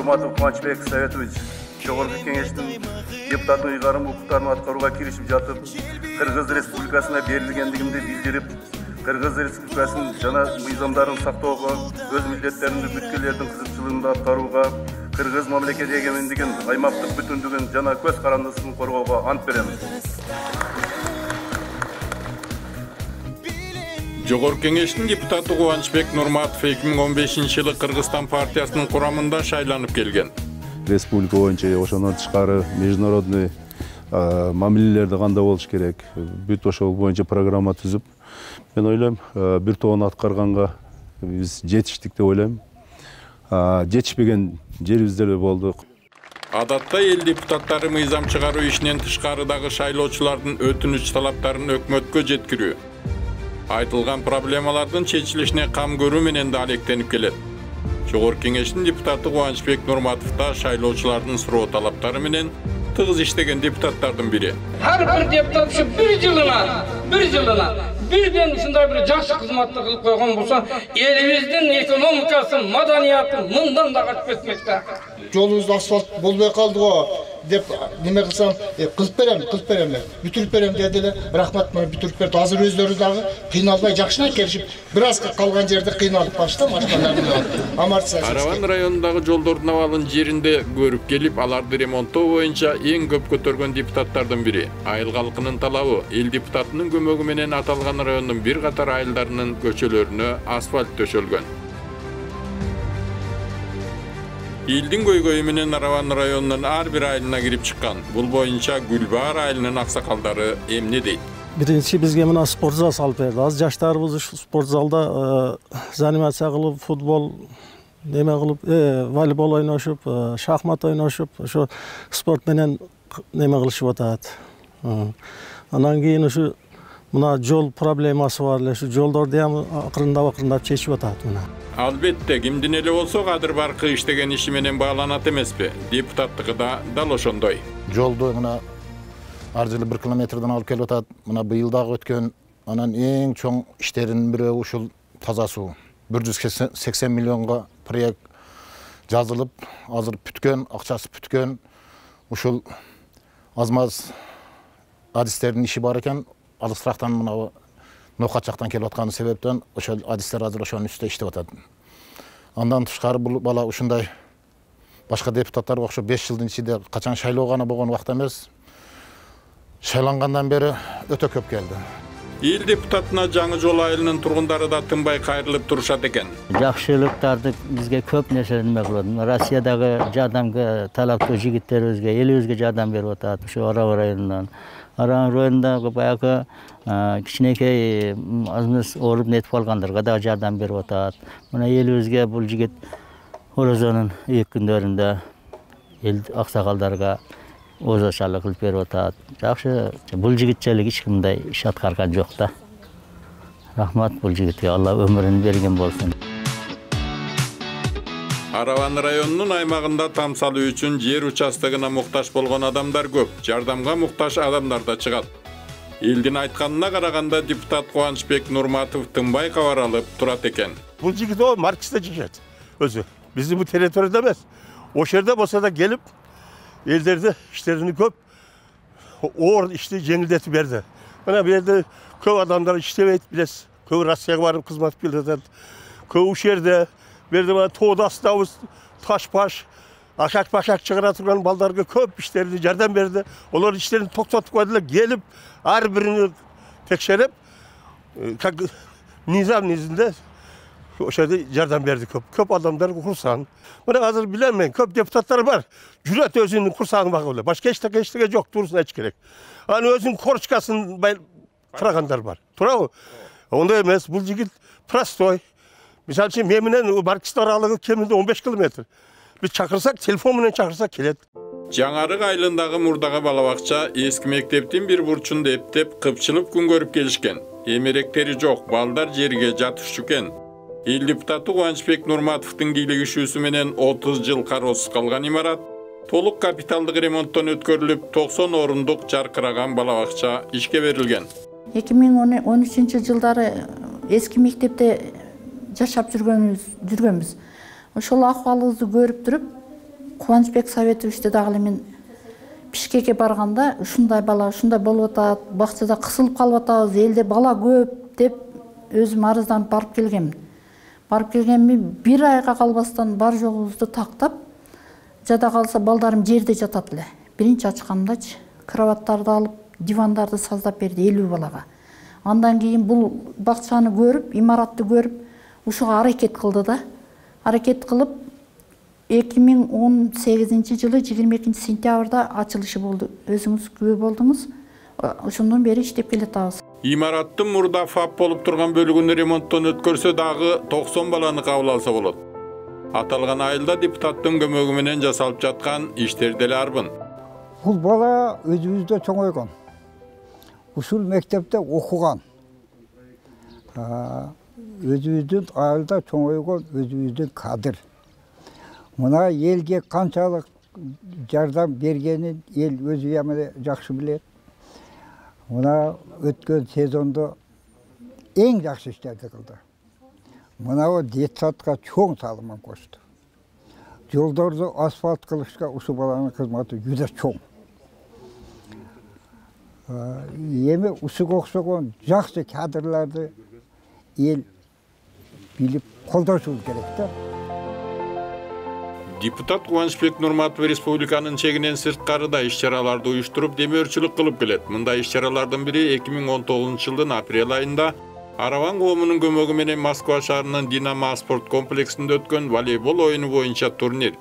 Нурматов Кубанычбек Советович Жогорку Кеңештин депутаттын ыйгарым укуктарын аткарууга киришип жатып, Кыргыз Республикасына берилгендигимди билдирип, Кыргыз Республикасынын жана мыйзамдарын сактоого, өз милдеттерин бүткүлөрдүн кызыкчылыгында аткарууга, Кыргыз мамлекети эгемендигин, аймактык бүтүндүгүн жана көз карандысын коргоого ант берем. Жогорку Кеңештин депутаты Кубанычбек Нурматов 2015-жылы Кыргызстан партиясынын курамында шайланып келген. Республика боюнча ошондон тышкары международный мамилелерди кандай болуш керек, бүт ошол боюнча программа түзүп, мен ойлойм, бир тоон аткарганга биз жетиштик деп ойлойм. Жетишпеген жерибизде эле болду. Адатта эл депутаттары мыйзам чыгаруу ишинен тышкарыдагы шайлоочулардын өтүнүч талаптарын өкмөткө жеткирүү, айтылган проблемалардын чечилишине кам көрүү менен да алектенип келет. Жогорку Кеңештин депутаты Кубанычбек Нурматов да шайлоочулардын суроо талаптары менен тыгыз иштеген депутаттардын бири. Ар бир депутат ушу бир жылына бирден ушундай бир жакшы кызматты кылып койгон болсо, элибиздин экономикасын, маданиятын мындан да качып кетмек да. Жолубуз асфальт болбой калды го деп неме кылсам, кылып берем, бүтүрүп берем дедилер. Рахмат, мына бүтүрүп берди. Азыр өздөрү дагы кыйналбай жакшына келишип, бир аз калган жерде кыйналып калышты, машиналарды амортизация. Караван районундагы жолдордун абалын жеринде көрүп келип, аларды ремонттоо боюнча эң көп көтөргөн депутаттардын бири. Айыл калкынын талабы эл депутатынын көмөгү менен аталган райондун бир катар айылдарынын көчөлөрүнө асфальт төшөлгөн. Илдин көйгөйү менен Араван районунун ар бир айылына кирип чыккан. Бул боюнча Гүлбаар айылынын аксакалдары эмне дейт? Биринчи бизге мына спорт зал салып берди. Азыр жаштарыбыз ушу спорт залда занимация кылып, футбол неме кылып, волейбол ойношуп, шахмат ойношуп, ошо спорт менен неме кылышып атат. Анан кийин ушу мына жол проблемасы бар эле, ушу жолдорду ham акырындап чечип атат мына. Албетте, кимдин эле болсо кадыр баркы иштеген иши менен бааланат эмеспи? Депутаттыгы да дал ошондой. Жолду мына ар жылы 1 километрден алып келип атат. Мына быйыл дагы өткөн, анан эң чоң иштердин бири ушул таза суу. 180 миллионго проект жазылып, азыр бүткөн, акчасы бүткөн. Ушул аз-маз адистердин иши бар экен. Алысырактан мына Нокат жактан келип атканы себептен ошол адистер азыр ошонун үстүндө иштеп атат. Андан тышкары бул бала ушундай башка депутаттар окшоп 5 жылдын ичинде качан шайлоо гана болгон убакта эмес. Шайлангандан бери өтө көп келди. Эл депутатына Жаңы Жол айылынын тургундары да тынбай кайрылып турушат экен. Жакшылыктарды бизге көп нерсе неме кылат. Россиядагы жардамга талаптуу жигиттерибизге, элибизге жардам берип атат. Ушу Арава районунан. Арава районундагы баягы кичинекей азмыз ооруп нетип калгандарга да жардам берип атат. Мына элибизге бул жигит Орозонун эки күндөрүндө эл аксакалдарга озочалык кылып берип атат. Жакшы, бул жигитчелик эч кимдей иш аткарган жок да. Рахмат бул жигитке, Алла өмүрүн берген болсун. Араван районунун аймагында там салуу үчүн жер участогуна муктаж болгон адамдар көп, жардамга муктаж адамдар да чыгат. Элдин айтканына караганда депутат Кубанычбек Нурматов тынбай кабар алып турат экен. Бул жигит о Марксте жашайт өзү. Биздин бул территорияда эмес. Ошол жерде болсо да келип элдерди иштерини көп оор ишти жеңилдетип берди. Мына бу жерде көп адамдар иштебейт, билесиз. Көп Россияга барып кызмат кылып жатат. Көп ушул жерде берди мына тоодо астабыз таш-паш, ашак-башак чыгара турган балдарга көп иштерди жардам берди. Олар иштерин токтотуп койдулар, келип ар бирини текшерип, как низам низинде ошол жерде жардам берди көп. Көп адамдар курсан. Мына азыр билем мен, көп депутаттар бар. Жүрөт өзүнүн курсагын багып эле. Башка эчтеке жок, турсун эч керек. Аны өзүнүн корочкасын карагандар бар. Туурабы? Ондай эмес, бул жигит простой. Мисалы үчүн мен менен Маркс аралыгы кеминде 15 километр. Биз чакырсак, телефон менен чакырсак келет. Жаңарык айылындагы мурдагы балабакча эски мектептин бир бурчунда эптеп, кыпчылып күн көрүп келишкен. Эмеректери жок, балдар жерге жатышчу экен. Эл депутаты Кубанычбек Нурматовдун кийлигишүүсү менен 30 жыл кароосуз калган имарат толук капиталдык ремонттон өткөрүлүп, 90 орундук жаркыраган балабакча ишке берилген. 2013-жылдары эски мектепте жашап жүргөнбүз. Ошол акыбалыбызды көрүп туруп, Кубанычбек Советовичте дагы мен Бишкекке барганда ушундай бала ушундай болуп атат, бакчада кысылып калып атабыз, элде бала көп деп өзүм арызданып барып келгемин. Барып келгенми бир айга калбастан бар жогубузду тактап, жада калса балдарым жерде жатат эле. Биринчи ачкандачы кроваттарды алып, дивандарды саздап берди 50 балага. Андан кийин бул бакчаны көрүп, имаратты көрүп, ушуга аракет кылды да. Аракет кылып 2018 жылы 22 сентябрда ачылышы болду. Өзүңүз күбө болдуңуз. Ошондон бери иштеп келатабыз. Имараттын мурда фап болуп турган бөлүгүн ремонттон өткөрсө дагы 90 баланы кабыл алса болот. Аталган айылда депутаттын көмөгү менен жасалып жаткан иштер деле арбын. Бул бала өзүбүздө чоңойгон. Ушул мектепте окуган. Өзүбүздүн айылда чоңойгон өзүбүздүн кадыр. Мына элге канчалык жардам бергенин эл өзү эмне жакшы билет. Мына өткөн сезондо эң жакшы иштерди кылды. Мына о детсадка чоң салымын кошту. Жолдорду асфальт кылышка ушул баланын кызматы жүзө чоң. Эми ушуга окшогон жакшы кадрларды эл билип колдошуу керек да. Депутат Кубанычбек Нурматов республиканын чегинен сырткары да иш-чараларды уюштуруп, демөөрчүлүк кылып келет. Мындай иш-чаралардын бири 2019 жылдын апрель айында Араван коомунун көмөгү менен Москва шаарынын Динамо спорт комплексинде өткөн волейбол оюну боюнча турнир.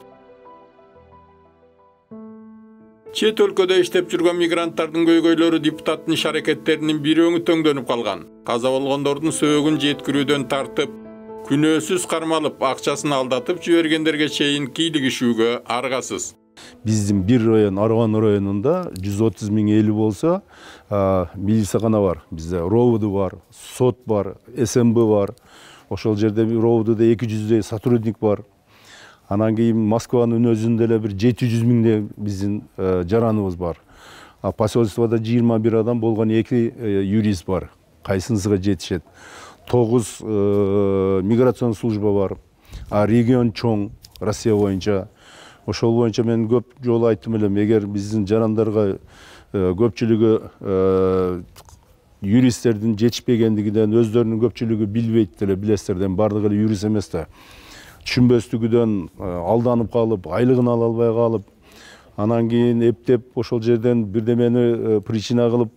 Чет өлкөдө иштеп жүргөн мигранттардын көйгөйлөрү депутаттын иш аракеттеринин бири өңүтөңдөнүп калган. Каза болгондордун сөөгүн жеткирүүдөн тартып, күнөөсүз кармалып, акчасын алдатып жибергендерге чейин кийлигишүүгө аргасыз. Биздин бир район, Араван районунда 130 000 эли болсо, милицияхана бар. Бизде РОВД бар, сот бар, СМБ бар. Ошол жерде РОВДда 200 сотрудник бар. Анан кийин Москванын өзүндө эле бир 700 000 биздин жараныбыз бар. Посольствода 21 адам болгон 2 юрист бар. Кайсынысыга жетишет. 9 миграцион служба бар. Регион чоң, Россия боюнча. Ошол боюнча мен көп жолу айттым элем, эгер биздин жарандарга көпчүлүгү юристтердин жетишпегендигинен, өздөрүнүн көпчүлүгү билбейт эле, билесиздерден бардыгы эле юрист эмес да. Түшүнбөстүгүдөн алданып калып, айлыгын ала албай калып, анан кийин эптеп ошол жерден бирдемени причина кылып,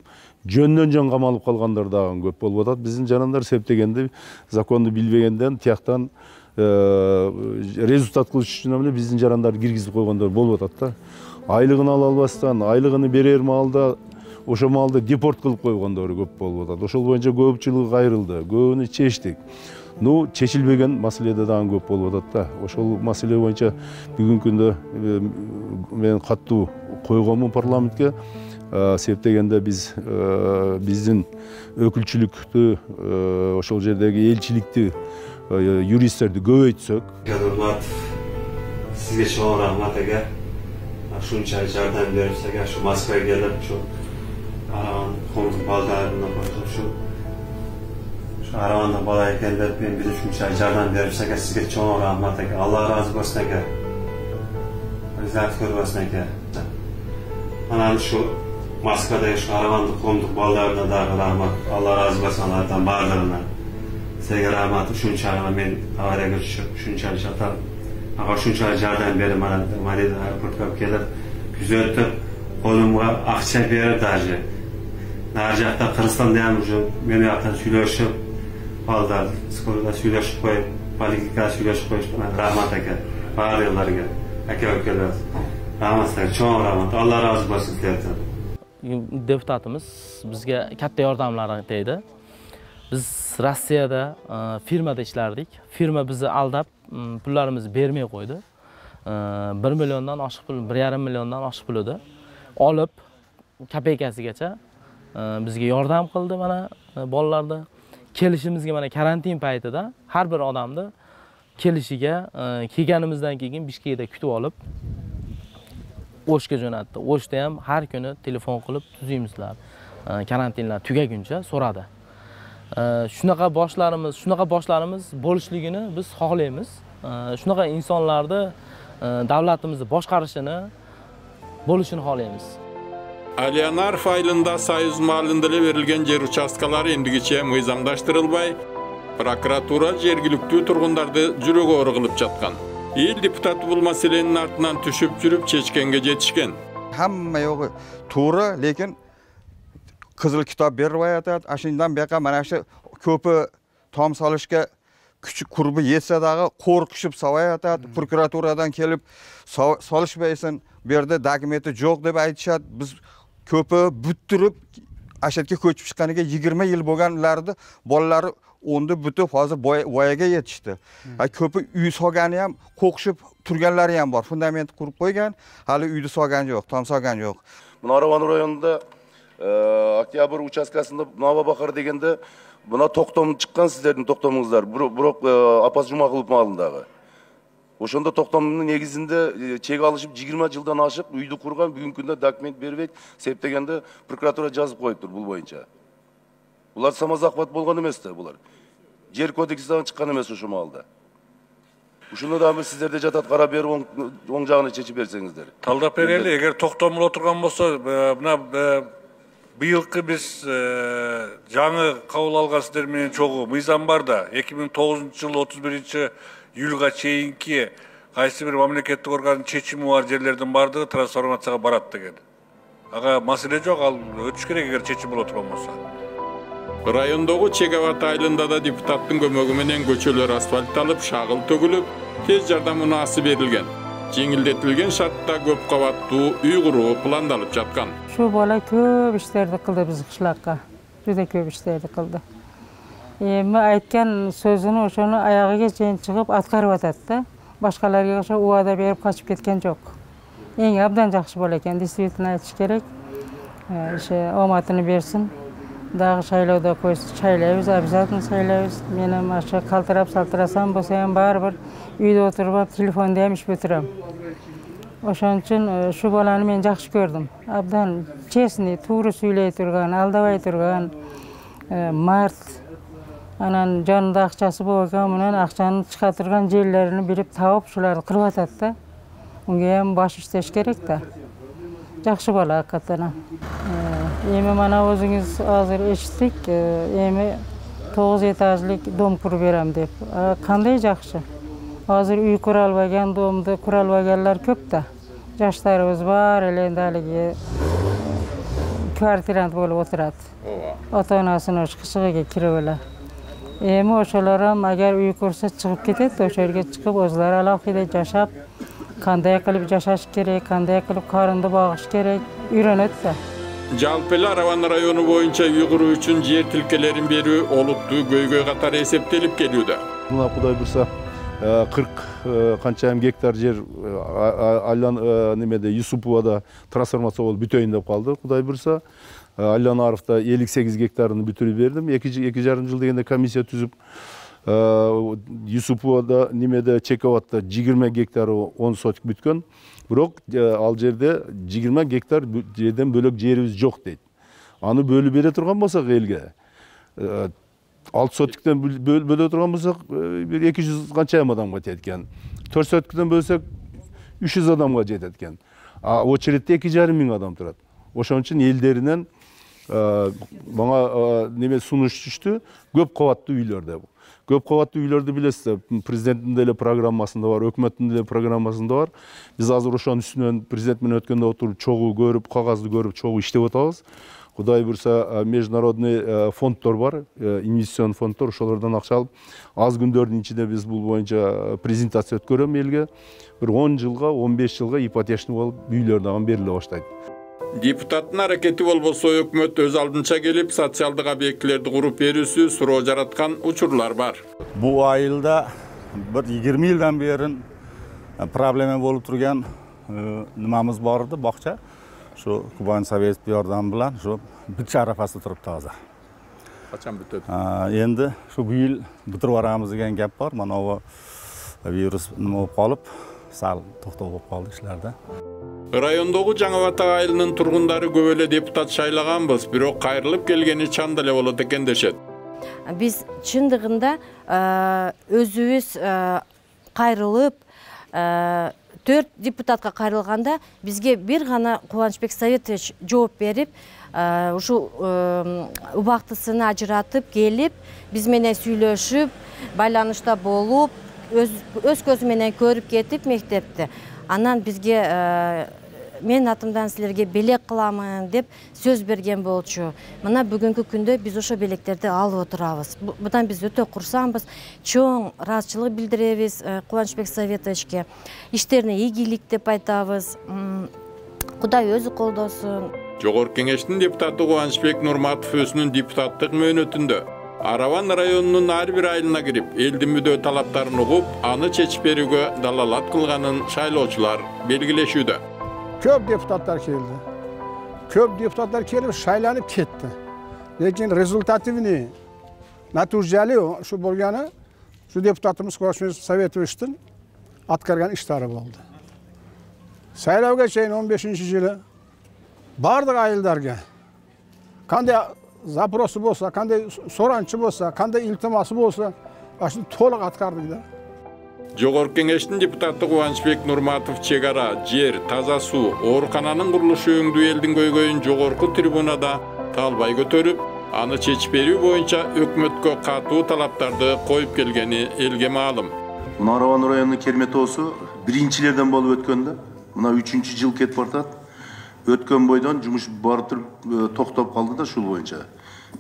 жөндөн жөн камалып калгандар дагы көп болуп атат. Биздин жарандар септегенде, законду билбегенден тияктан результат кылыш үчүн эле биздин жарандарды киргизип койгондор болуп атат да. Айлыгын ала албастан, айлыгын берер маалда ошол маалда депорт кылып койгондор көп болуп атат. Ошол боюнча көпчүлүк кайрылды, көбүнү чечтик. Чечилбеген маселеде дагы көп болуп атат да. Ошол маселе боюнча бүгүнкү күндө мен каттуу койгонмун парламентке. Септегенде биздин өкүлчүлүктү, ошол жердеги элчиликти, юристтерди көбөйтсөк. Сизге чоң рахмат эге. Ушунча жардам берипсиз, шу Москвага келип, шу Араван коомдук балдарына коюп, шу Араванда бала экен деп мен биз ушунча жардам берипсиз, сизге чоң рахмат эге. Алла ыраазы болсун эге. Ризат көрбөсүн эге. Анан шу Москвада шу Аравандык коомдук балдарына дагы рахмат. Алла ыраазы болсун алардан бардыгына. Сизге рахмат. Ушунча мен аварияга түшүп, ушунча жатам. Ага ушунча жардам берип, мана аэропортко келип, күзөтүп, колумга акча берип даже. Нары жакта Кыргызстанда ham уже мен жактан сүйлөшүп, балдар скорда сүйлөшүп коюп, поликлиникада сүйлөшүп коюшту. Рахмат эке. Баардыгыларга, аке-укелер. Рахмат сизге, чоң рахмат. Алла ыраазы болсун силерден. Deputatımız bizge katta yordamlar deydi. Biz Rossiyada firmada ishlardik. Firma bizni aldab, pullarimizni bermay qo'ydi. 1 milliondan oshiq pul, 1,5 milliondan oshiq pul edi. Olib, kopeykasigacha bizga yordam qildi mana bolalarni. Kelishimizga mana karantin paytida har bir odamni kelishiga kelganimizdan keyin Bishkekda kutib olib, O'shga jo'natdi. O'shda ham har kuni telefon qilib tuzaymizlar. Karantinlar tugaguncha so'radi. Shunaqa boshlarimiz bo'lishligini biz xohlaymiz. Shunaqa insonlarni davlatimizni boshqarishini bo'lishini xohlaymiz. Alyanarf ayılında Soyuz malında verilgen yer uchastkalari endigiçe mıyzamdaştırılbay, prokuratura jergilüktүү turgundardy jüregi oru kılıp жаткан. El deputatı bu meselenin artından düşüp jürüp çeçkenge jetişken. Hamma yo'g'i to'g'ri, lekin qizil kitob berib qo'yadi. Ashundan buyoqqa mana shu ko'pi tom solishga kuchi qurbi yetsa dağı qo'rqishib so'rayotadi. Prokuraturadan kelib solishmaysin, bu yerda dokumenti yo'q deb aytishadi. Biz ko'pi buttirib ashatga ko'chib chiqqaniga 20 yil bo'lganlarni bolalari onda butib hozir voyaga yetishdi. Ko'pi uy solgani ham qo'qishib turganlari ham bor. Fundament qurib qo'ygan, hali uyni solgani yo'q, tom solgani yo'q. Naravan rayonunda Oktyabr uchastkasında Navabakar degende buna to'xtam chiqqan sizlerдің to'xtamingizlar. Biroq Apaz Jumaqulov malındağı. Oşonda to'xtamning negizinde çek alışıp 20 yıldan aşıp uydu kurgan bugün günde dokument berip septegende prokuratura жазып qo'yiptir bu boyunca. Bular samazaqbat bolgan emas da bular. Yer kodeksinden çıqqan emas şu malda. Ушуну да сиздерде жатат карап берип оң жагына чечип берсеңиздер. Талдап берели, эгер токтомул отурган болсо, мына быйылкы биз жаңы кабыл алган сиздер менен чогуу мыйзам бар да, 2009-жылы 31-июлга чейинки кайсы бир мамлекеттик органдын чечими бар жерлердин бардыгы трансформацияга барат деген. Ага маселе жок, ал өтүш керек эгер чечим боло турган болсо. Rayondogу Чегават айылында да депутаттын көмөгү менен көчөлөр асфальтталып, шагыл төгүлүп, тез жардам мунаасы берилген. Жеңилдетилген шартта көп кабаттуу үй куруу пландалып жаткан. Şu bola көп иштерди кылды биз кышлакка. Juda көп иштерди кылды. Эми айткан сөзүнү ошону аягыга чейин чыгып аткарып атат да. Башкаларга ошо убада берип качып кеткен жок. Эң абдан жакшы боло экен, действительно айтыш керек. Оматыны берсин. Дагы шайлоодо шайлайбыз, обязательно шайлайбыз. Менин ашы калтырап салтырасам болсо ham баары бир үйдө отуруп телефонду ham ишпей турам. Ошон үчүн şu баланы мен жакшы көрдүм. Абдан честный, туура сүйлөй турган, алдабай турган, март. Анан жанында акчасы болгон менен акчаны чыга турган жерлерин билип таап, ушуларды кырып атат да. Унга ham баш иштеш керек да. Жакшы бала акаттан. Эми мана өзүңүз азыр эчтик, эми 9 этажлык дом куруп берем деп. Кандай жакшы. Азыр үй кура албаган, домду кура албагандар көп да. Жаштарыбыз бар эле далиги квартирант болуп отурат. Ата-анасынын кышыгыга кирип эле. Эми ошолорам агар үй курса чыгып кетет, ошол жерге чыгып өзлөрү алакайда жашап, кандай кылып жашаш керек, кандай кылып карынды багыш керек, үйрөнөт да. Жалпы Араван району боюнча үй куруу үчүн жер тилкелерин берүү олуттуу көйгөй катары эсептелип келүүдө. Мына Кудай буйрса 40 канчайым гектар жер Альян немеде Юсуповада трансформация болуп бүтөйүн деп калды. Кудай буйрса Алянарфта 58 гектарын бүтүрүп бердим. 2,5 жыл дегенде комиссия түзүп Юсуповада немеде Чековатта 20 гектары 10 сотик бүткөн. Бирок ал жерде 20 гектар жерден бөлөк жерибиз жок дейт. Аны бөлүп бере турган болсок элге 6 сотиктен бөлө турган болсок 200 канчайым адамга жетет экен. 4 сотиктен бөлсөк 300 адамга жетет экен. Очередде 2,5 миң адам турат. Ошон үчүн элдеринен мага неме сунуш түштү, көп кабаттуу үйлөрдө. Көп кабаттуу үйлөрдү билесиз, президенттин деле программасында бар, өкмөттүн деле программасында бар. Биз азыр ошонун үстүнөн президент менен өткөндө отуруп, чогуу көрүп, кагазды көрүп, чогуу иштеп атабыз. Кудай буйрса, международный фонддор бар, инвестицион фонддор, ошолордон акча алып, аз күндөрдүн ичинде биз бул боюнча презентация өткөрөм элге. Бир 10 жылга, 15 жылга ипотечный болуп, үйлөр дагы бериле баштайт. Депутаттын аракети болбосо өкмөт өз алдынча келип социалдык объектилерди куруп берүүсү суроо жараткан учурлар бар. Бул айылда бир 20 жылдан бери проблема болуп турган немамыз бар эди, бакча. Şu Kuban Sovet yordam bilan şu bitcha arafasida turibdi hozir. Qachon bitadi? Endi şu bu yil bitirib yuboramiz degan gap bor. Mana bu virus nima bo'lib qolib, sal to'xtab bo'lib qoldi ishlarda. Rayondogу Жаңабат айылынын тургундары көп эле депутат шайлаганбыз, бирок кайрылып келгени чанда эле болот экен дешет. Биз чындыгында өзүбүз кайрылып 4 депутатка кайрылганда бизге бир гана Кубанычбек Советович жооп берип, ушу убактысын ажыратып келип, биз менен сүйлөшүп, байланышта болуп, өз көзү менен көрүп кетип мектепти. Анан бизге мен атымдан силерге белек кыламын деп сөз берген болчу. Мына бүгүнкү күндө биз ошо белектерди алып отурабыз. Будан биз өтө курсанбыз, чоң ыраазычылык билдиребиз Кубанычбек Советовичке. Иштерине ийгилик деп айтабыз. Кудай өзү колдосун. Жогорку кеңештин депутаты Кубанычбек Нурматов өзүнүн депутаттык мөөнөтүндө Араван районунун ар бир айылына кирип, элдин мүдө талаптарын угуп, аны чечип берүүгө далалат кылганын шайлоочулар белгилешүүдө. Köp deputatlar keldi. Köp deputatlar kelip şaylanıp ketdi. Lekin rezultativni, natijali şu bolgani, şu deputatımız Kubanычбек Sovetovich'tin atkargan işleri oldu. Saylavga çeyin 15-yılı bardık ayıldarga. Kanday zaprosu bolsa, kanday sorançı bolsa, kanday iltiması bolsa, aşını toluk atkardık da. Жогорку кеңештин депутаты Кубанычбек Нурматов чегара, жер, таза суу, оорукананын курулушу өңдүү элдин көйгөйүн жогорку трибунада талбай көтөрүп, аны чечип берүү боюнча өкмөткө катуу талаптарды коюп келгени элге маалым. Мына Араван районунун Керметоосу биринчилерден болуп өткөндө, мына 3-жыл кетип бартат. Өткөн бойдон жумуш барып токтоп калды да ушул боюнча.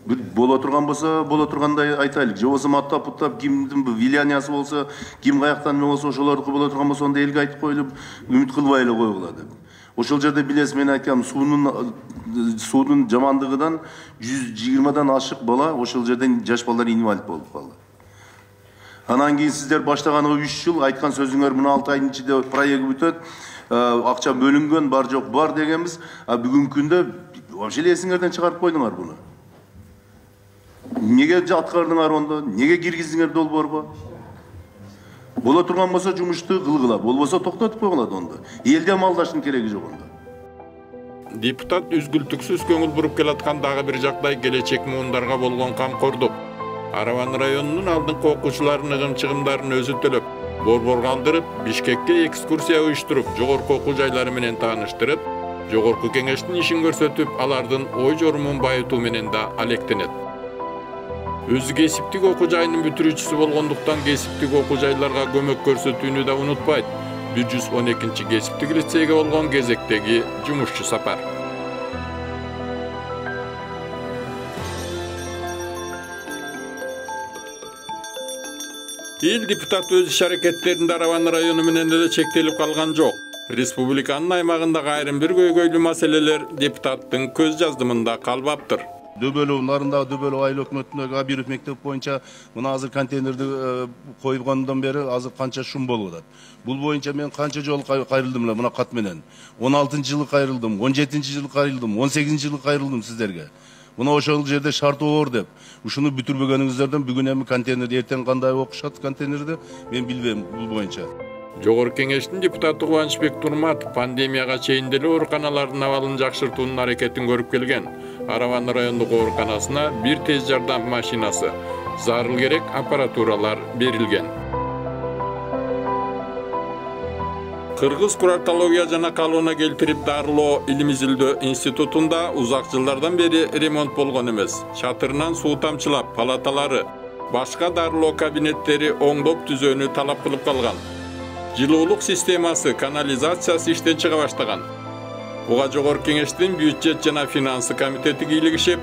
Бола турган болса, бола тургандай айтайлык. Же болсо аттап кимдин влияниясы болса, ким каяктан болсо ошолордуку бола турган болсо, онда элге айтып коюлуп, үмүт кылбай эле койгула деп. Ошол жерде билесиз, мен айткам, суунун жамандыгынан 120дан ашык бала ошол жерден жаш балдар инвалид болуп калды. Анан кийин сиздер баштаганга 3 жыл айткан сөзүңөр мына 6 айдын ичинде проект бүтөт, акча бөлүнгөн, бар жок бар дегенбиз. Бүгүнкү күндө вообще эсиңерден чыгарып койдуңар буну. Неге аткардыңар онда? Неге киргиздиңер долбоорго? Бола турган болсо жумушту кылгыла, болбосо токтотуп койгула онда. Элде малдаштын кереги жок онда. Депутат үзгүлтүксүз көңүл буруп келаткан дагы бир жактай келечек муундарга болгон камкордук. Араван районунун алдыңкы окуучуларынын ыгым-чыгымдарын өзү төлөп, борбор калтырып, Бишкекке экскурсия уюштуруп, жогорку окуу жайлары менен тааныштырып, жогорку кеңештин ишин көрсөтүп, алардын ой жорумун байытуу менен да алектенет. Өзү кесиптик окуу жайынын бүтүрүүчүсү болгондуктан кесиптик окуу жайларга көмөк көрсөтүүнү да унутпайт. 112-чи кесиптик лицейге болгон кезектеги жумушчу сапар. Эл депутаты өз иш-аракеттеринде Араван району менен эле чектелип калган жок. Республиканын аймагындагы айрым бир көйгөйлүү маселелер депутаттын көз жаздымында калбаптыр. Дөбөлүү, нарындагы дөбөлүү айыл өкмөтүндөгү Абиров мектеп боюнча мына азыр контейнерди коюлгандан бери азыр канча шум болуп атат. Бул боюнча мен канча жолу кайрылдым эле мына кат менен. 16-жылы кайрылдым, 17-жылы кайрылдым, 18-жылы кайрылдым сиздерге. Мына ошол жерде шарты оор деп, ушуну бүтүрбөгөнүңүздөрдөн бүгүн эми контейнерди эртең кандай окушат контейнерди мен билбейм бул боюнча. Жогорку кеңештин депутаты Кубанычбек Нурматов пандемияга чейин деле ооруканалардын абалын жакшыртуунун аракетин көрүп келген. Араван райондук ооруканасына бир тез жардам машинасы, зарыл керек аппаратуралар берилген. Кыргыз курортология жана калууна келтирип дарылоо илим изилдөө институтунда узак жылдардан бери ремонт болгон эмес. Чатырынан суу тамчылап, палаталары, башка дарылоо кабинеттери оңдоп түзөөнү талап кылып калган. Жылуулук системасы, канализациясы иштен чыга баштаган. Буга жогорку кеңештин бюджет жана финансы комитети кийлигишип,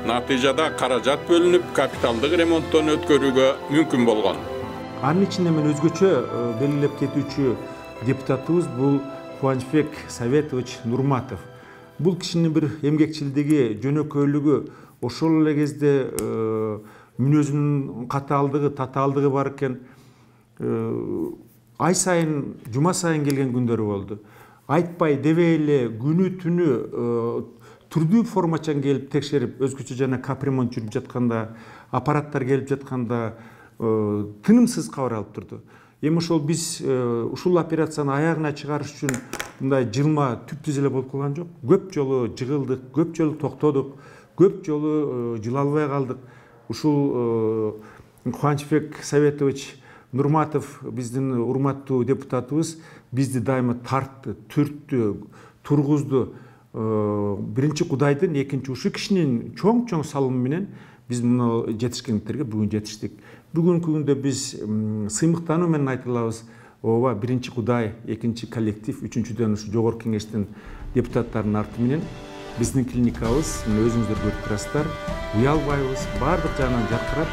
натыйжада каражат бөлүнүп, капиталдык ремонттон өткөрүүгө мүмкүн болгон. Анын ичинде мен өзгөчө белгилеп кетүүчү депутатыбыз бул Кубанычбек Советович Нурматов. Бул кишинин бир эмгекчилдиги, жөнөкөйлүгү, ошол эле кезде мүнөзүнүн катаалдыгы, татаалдыгы бар экен. Ай сайын, жума сайын келген күндөрү болду. Айтпай, дебей эле күнү түнү түрдүү формачан келип текшерип, өзгөчө жана капремонт жүрүп жатканда, аппараттар келип жатканда тынымсыз кабар алып турду. Эми ошол биз ушул операцияны аягына чыгарыш үчүн мындай жылма түптүз эле болуп калган жок. Көп жолу жыгылдык, көп жолу токтодук, көп жолу жыла албай калдык. Ушул Кубанычбек Советович Нурматов биздин урматтуу депутатыбыз бизди дайыма тартты, түрттү, тургузду. Биринчи Кудайдын, экинчи ушу кишинин чоң салымы менен биз мына жетишкендиктерге бүгүн жетиштик. Бүгүнкү күндө биз сыймыктануу менен айта алабыз. Ооба, биринчи Кудай, экинчи коллектив, үчүнчүдөн ушу жогорку кеңештин депутаттарынын арты менен биздин клиникабыз, өзүңүздөр көрүп турасыздар, уялбайбыз, баардык жагынан жаркырап,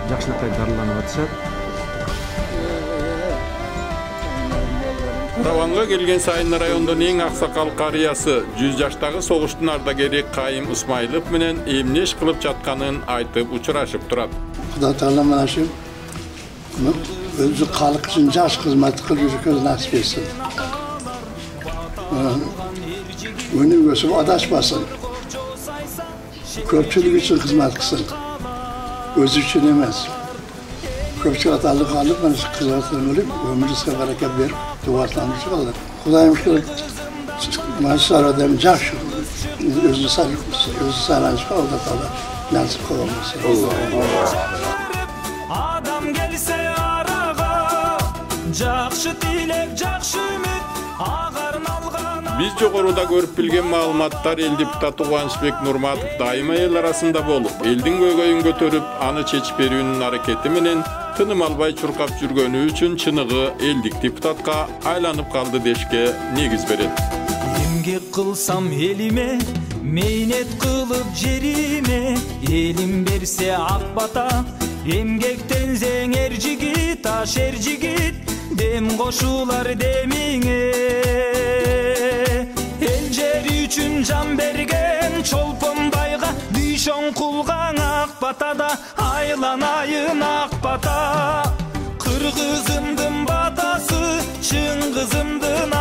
жакшынакай дарыланып атышат. Раванга келген сайын райондун эң аксакал карыясы 100 жаштагы согуштун ардагери Кайым Исмайлов менен эмне иш кылып жатканын айтып учурашып турат. Кудай Таала мына ушу өзү калк үчүн жаш кызмат кылып жүргөн насип этсин. Өнүгөсүп адашпасын. Көпчүлүк үчүн кызмат кылсын. Өзү үчүн эмес. Көпчүлүк аталык алып, mana shu kızlardan ölüp, ömrünüzge bereket verip, duvarlanmış kalır. Kudayım ki, Maşsara'dan jakşı, özü sarılmış kaldı kalır. Nasip kılaması. Adam gelse arağa, jakşı dilek, jakşı ümit, ağarın alğana. Biz жогоруда көрүп билген маалыматтар эл депутаты Кубанычбек Нурматов дайыма эл арасында болуп, элдин көйгөйүн көтөрүп, аны чечип берүүнүн аракети менен тыным албай чуркап жүргөнү үчүн чыныгы элдик депутатка айланып калды дешке негиз берет. Эмгек кылсам элиме, мейнет кылып жериме, элим берсе ак бата, эмгектен зеңер жигит, ашер жигит, дем кошулар демиңе. Эл жери үчүн жан берген чолпон байга, дүйшөн кулган ак батада, айланайын ак бата. Кыргызымдын батасы, чыңгызымдын